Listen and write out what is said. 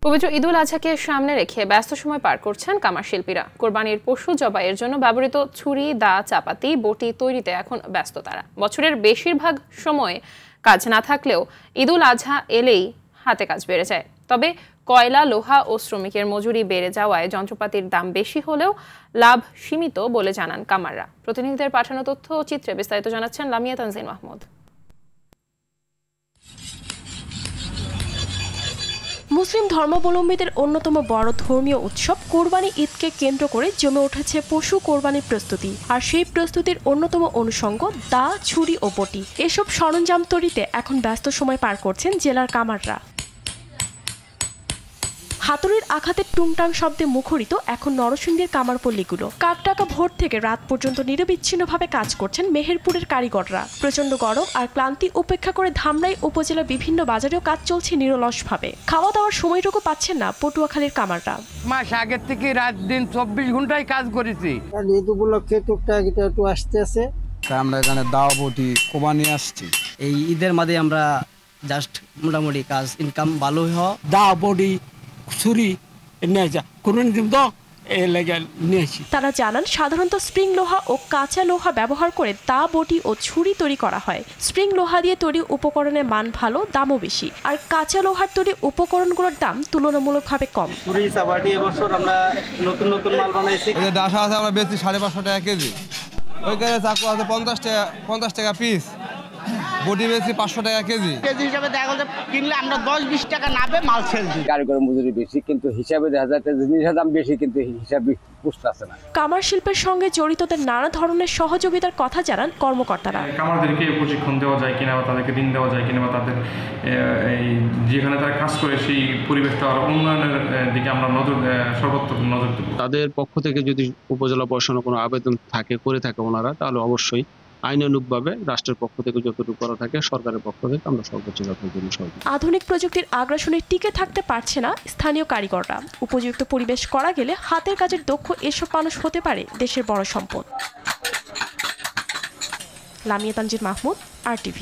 পবিত্র ঈদুল আজহাকে সামনে রেখে ব্যস্ত সময় পার করছেন কামার শিল্পীরা। কোরবানির পশু জবাইয়ের জন্য ব্যবহৃত ছুরি, দা, চাপাতি, বটি তৈরিতে এখন ব্যস্ত তারা। বছরের বেশিরভাগ সময় কাজ না থাকলেও ঈদুল আজহা এলেই হাতে কাজ বেড়ে যায়। তবে কয়লা, লোহা ও শ্রমিকের মজুরি বেড়ে যাওয়ায় যন্ত্রপাতির দাম বেশি হলেও লাভ সীমিত বলে জানান কামাররা। প্রতিনিধিদের পাঠানো তথ্য ও চিত্রে বিস্তারিত জানাচ্ছেন লামিয়া তানজিন মাহমুদ। মুসলিম ধর্মাবলম্বীদের অন্যতম বড় ধর্মীয় উৎসব কোরবানি ঈদকে কেন্দ্র করে জমে উঠেছে পশু কোরবানির প্রস্তুতি। আর সেই প্রস্তুতির অন্যতম অনুষঙ্গ দা, ছুরি ও বটি। এসব সরঞ্জাম তৈরিতে এখন ব্যস্ত সময় পার করছেন জেলার কামাররা। হাতুড়ির আঘাতের টুংটাং শব্দে মুখরিত এখন নরসিংদীর কামারপল্লীগুলো। কাকডাকা ভোর থেকে রাত পর্যন্ত নিরবিচ্ছিন্নভাবে কাজ করছেন মেহেরপুরের কারিগররা। প্রচন্ড গরম আর ক্লান্তি উপেক্ষা করে ধামরাই উপজেলার বিভিন্ন বাজারেও কাজ চলছে নিরলসভাবে। খাওয়া দাওয়ার সময়টুকু পাচ্ছেন না পটুয়াখালীর কামাররা। মাস আগের থেকে রাত দিন 24 ঘন্টায় কাজ করেছি। ঈদ উপলক্ষে টুকটাক একটু আসতেছে। আমরা এখানে দাও বটি কোরবানি আসছি। এই ঈদের মাঝে আমরা জাস্ট মোটামুটি কাজ ইনকাম ভালোই হয়। দাও বটি ছুরি তারা জানান সাধারণত স্প্রিং লোহা ও কাঁচা লোহা ব্যবহার করে দা, বটি ও ছুরি তৈরি করা হয়। স্প্রিং লোহা দিয়ে তৈরি উপকরণের মান ভালো, দামও বেশি। আর কাঁচা লোহার তৈরি উপকরণগুলোর দাম তুলনামূলকভাবে কম। এবছর আমরা নতুন নতুন মাল বানাইছি। ডাসা আছে আমরা বেশি 550 টাকা কেজি। ওইখানে চাকু আছে 50 টাকা পিস। বটি বেশি 500 টাকা কেজি। কেজি হিসাবে দেখা গেল কিনলে আমরা 10-20 টাকা নাবে মাল সেল দিই। কারিগর মজুরি বেশি, কিন্তু হিসাবে দেখা যাচ্ছে জিনিসের দাম বেশি, কিন্তু হিসাবে বুঝতেছে না। কামার শিল্পের সঙ্গে জড়িতদের নানা ধরনের সহযোগিতার কথা জানান কর্মকর্তারা। কামারদেরকে প্রশিক্ষণ দেওয়া যায় কিনা, বা তাদেরকে ঋণ দেওয়া যায় কিনা, বা তাদের এই যেখানে তারা কাজ করে সেই পরিবেশটা আরো উন্নয়নের দিকে আমরা সর্বত্র নজর দেব। তাদের পক্ষ থেকে যদি উপজেলা প্রশাসনের কোনো আবেদন করে থাকে ওনারা, তাহলে অবশ্যই আইনানুগভাবে রাষ্ট্রের পক্ষ থেকে যতটুকু করা থাকে, সরকারের পক্ষ থেকে আমরা সর্বোচ্চ সহযোগিতা। আধুনিক প্রযুক্তির আগ্রাসনে টিকে থাকতে পারছে না স্থানীয় কারিগররা। উপযুক্ত পরিবেশ করা গেলে হাতের কাজের দক্ষ এসব মানুষ হতে পারে দেশের বড় সম্পদ। লামিয়া তানজিন মাহমুদ, RTV।